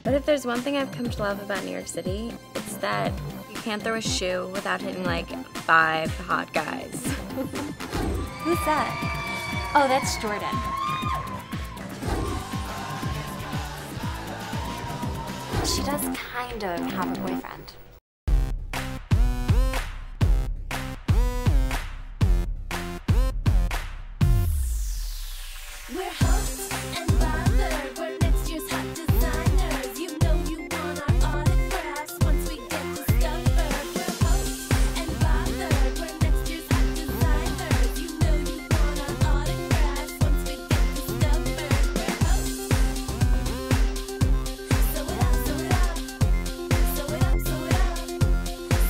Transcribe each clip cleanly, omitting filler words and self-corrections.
But if there's one thing I've come to love about New York City, it's that you can't throw a shoe without hitting like 5 hot guys. Who's that? Oh, that's Jordan. She does kind of have a boyfriend. We're hot and bothered. We're next year's hot designers. You know you want our autographs once we get discovered. We're hot and bothered. We're next year's hot designers. You know you want our autographs once we get discovered. We're hot. Sew it up, sew it up. Sew it up, sew it up.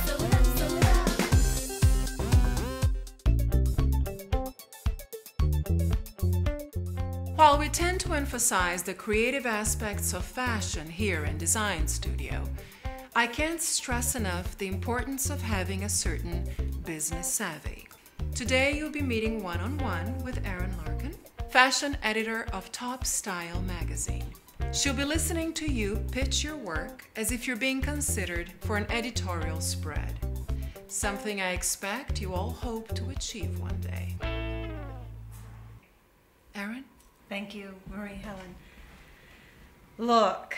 Sew it up, sew it up. While we tend to emphasize the creative aspects of fashion here in Design Studio, I can't stress enough the importance of having a certain business savvy. Today you'll be meeting one-on-one with Erin Larkin, fashion editor of Top Style magazine. She'll be listening to you pitch your work as if you're being considered for an editorial spread. Something I expect you all hope to achieve one day. Erin? Thank you, Marie Helen. Look,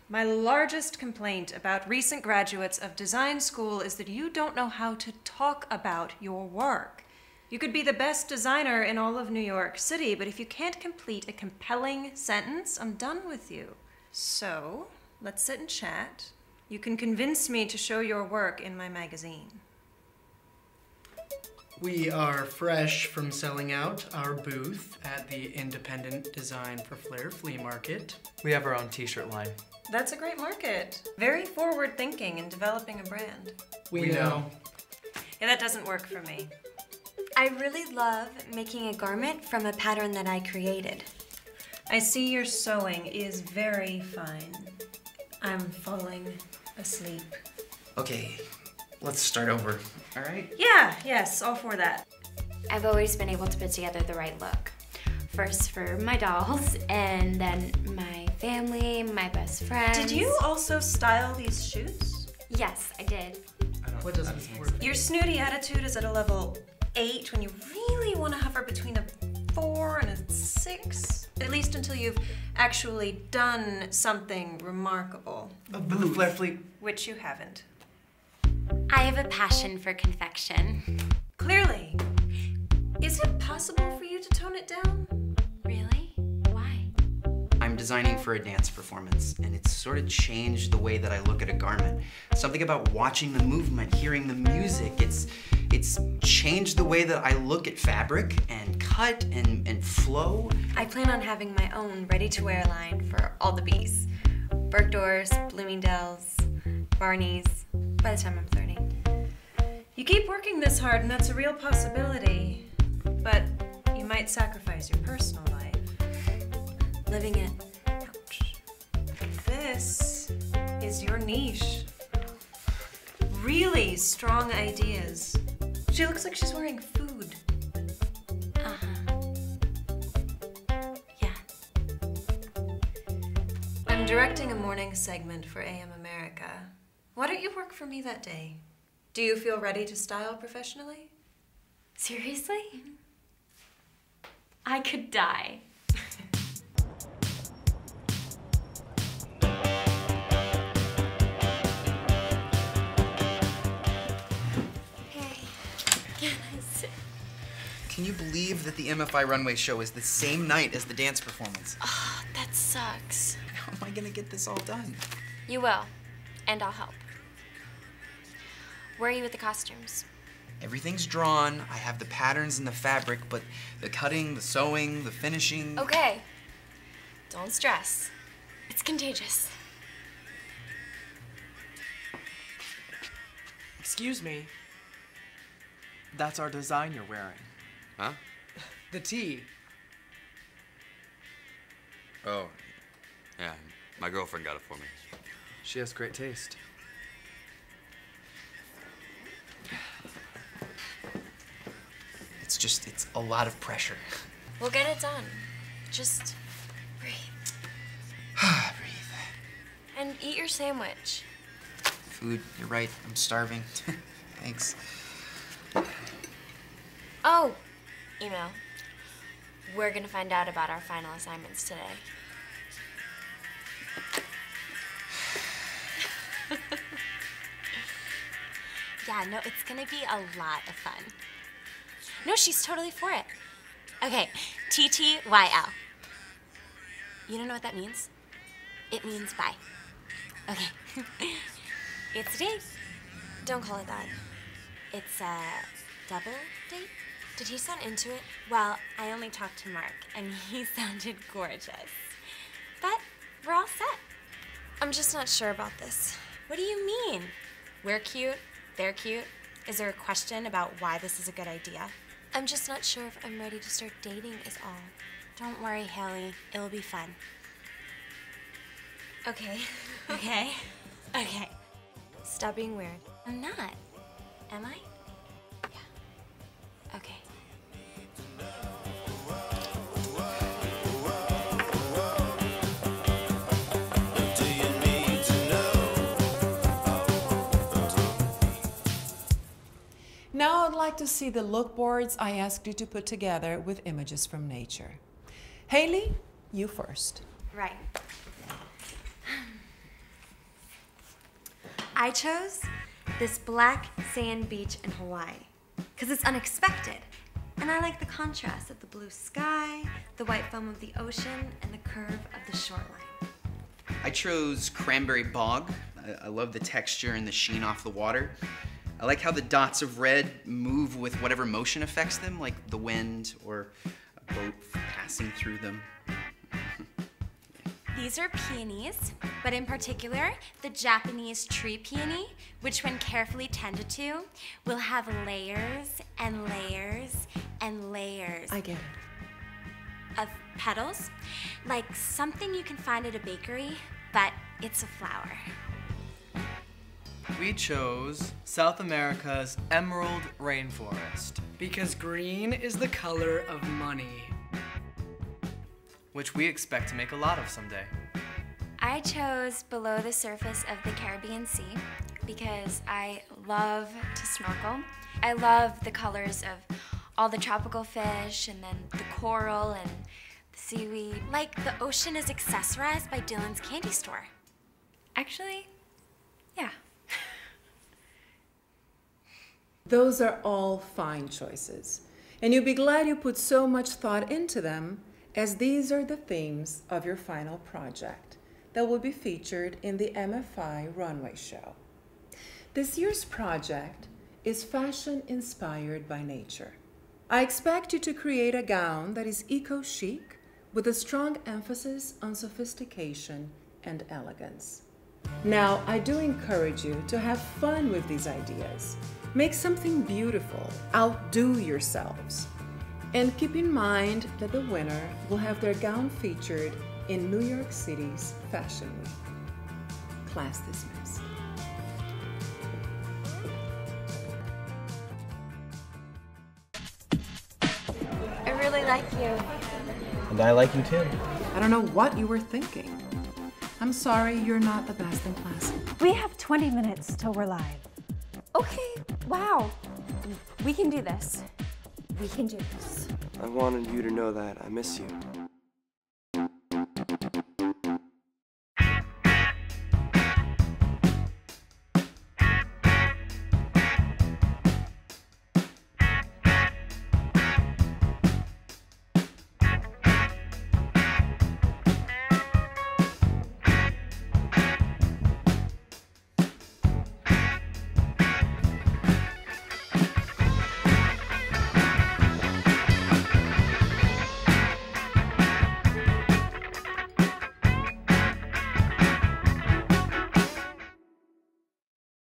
my largest complaint about recent graduates of design school is that you don't know how to talk about your work. You could be the best designer in all of New York City, but if you can't complete a compelling sentence, I'm done with you. So, let's sit and chat. You can convince me to show your work in my magazine. We are fresh from selling out our booth at the Independent Design for Flair Flea Market. We have our own t-shirt line. That's a great market. Very forward-thinking in developing a brand. We know. Yeah, that doesn't work for me. I really love making a garment from a pattern that I created. I see your sewing is very fine. I'm falling asleep. Okay, let's start over, all right? Yeah, yes, all for that. I've always been able to put together the right look. First for my dolls, and then my family, my best friends. Did you also style these shoes? Yes, I did. What doesn't work? Your snooty attitude is at a level 8 when you really want to hover between a 4 and a 6. At least until you've actually done something remarkable. The Flair Fleet. Which you haven't. I have a passion for confection. Clearly. Is it possible for you to tone it down? Really? Why? I'm designing for a dance performance, and it's sort of changed the way that I look at a garment. Something about watching the movement, hearing the music, it's changed the way that I look at fabric and cut and flow. I plan on having my own ready-to-wear line for all the bees. Bergdorf's, Bloomingdale's, Barney's, by the time I'm 30. You keep working this hard and that's a real possibility, but you might sacrifice your personal life. Living it. Ouch. This is your niche. Really strong ideas. She looks like she's wearing food. Yeah. I'm directing a morning segment for AM America. Why don't you work for me that day? Do you feel ready to style professionally? Seriously? I could die. Hey, can I sit? Can you believe that the MFI runway show is the same night as the dance performance? Oh, that sucks. How am I gonna get this all done? You will, and I'll help. Where are you with the costumes? Everything's drawn, I have the patterns and the fabric, but the cutting, the sewing, the finishing... Okay. Don't stress. It's contagious. Excuse me. That's our design you're wearing. Huh? The tee. Oh, yeah. My girlfriend got it for me. She has great taste. It's a lot of pressure. We'll get it done. Just breathe. Breathe. And eat your sandwich. Food, you're right, I'm starving. Thanks. Oh, email. We're gonna find out about our final assignments today. Yeah, no, it's gonna be a lot of fun. No, she's totally for it. Okay, TTYL. You don't know what that means? It means bye. Okay. It's a date. Don't call it that. It's a double date? Did he sound into it? Well, I only talked to Mark, and he sounded gorgeous. But we're all set. I'm just not sure about this. What do you mean? We're cute, they're cute. Is there a question about why this is a good idea? I'm just not sure if I'm ready to start dating is all. Don't worry, Haley. It'll be fun. Okay. Okay? Okay. Stop being weird. I'm not. Am I? Yeah. Okay. Now I'd like to see the look boards I asked you to put together with images from nature. Haley, you first. Right. I chose this black sand beach in Hawaii because it's unexpected. And I like the contrast of the blue sky, the white foam of the ocean, and the curve of the shoreline. I chose cranberry bog. I love the texture and the sheen off the water. I like how the dots of red move with whatever motion affects them, like the wind or a boat passing through them. These are peonies, but in particular, the Japanese tree peony, which when carefully tended to, will have layers and layers and layers I get it. of petals, like something you can find at a bakery, but it's a flower. We chose South America's emerald rainforest, Because green is the color of money. which we expect to make a lot of someday. I chose below the surface of the Caribbean Sea because I love to snorkel. I love the colors of all the tropical fish and then the coral and the seaweed. Like the ocean is accessorized by Dylan's candy store. Actually, yeah. Those are all fine choices, and you'll be glad you put so much thought into them, as these are the themes of your final project that will be featured in the MFI runway show. This year's project is fashion inspired by nature. I expect you to create a gown that is eco-chic with a strong emphasis on sophistication and elegance. Now, I do encourage you to have fun with these ideas. Make something beautiful, outdo yourselves. And keep in mind that the winner will have their gown featured in New York City's Fashion Week. Class dismissed. I really like you. And I like you too. I don't know what you were thinking. I'm sorry you're not the best in class. We have 20 minutes till we're live. Okay, wow. We can do this. We can do this. I wanted you to know that I miss you.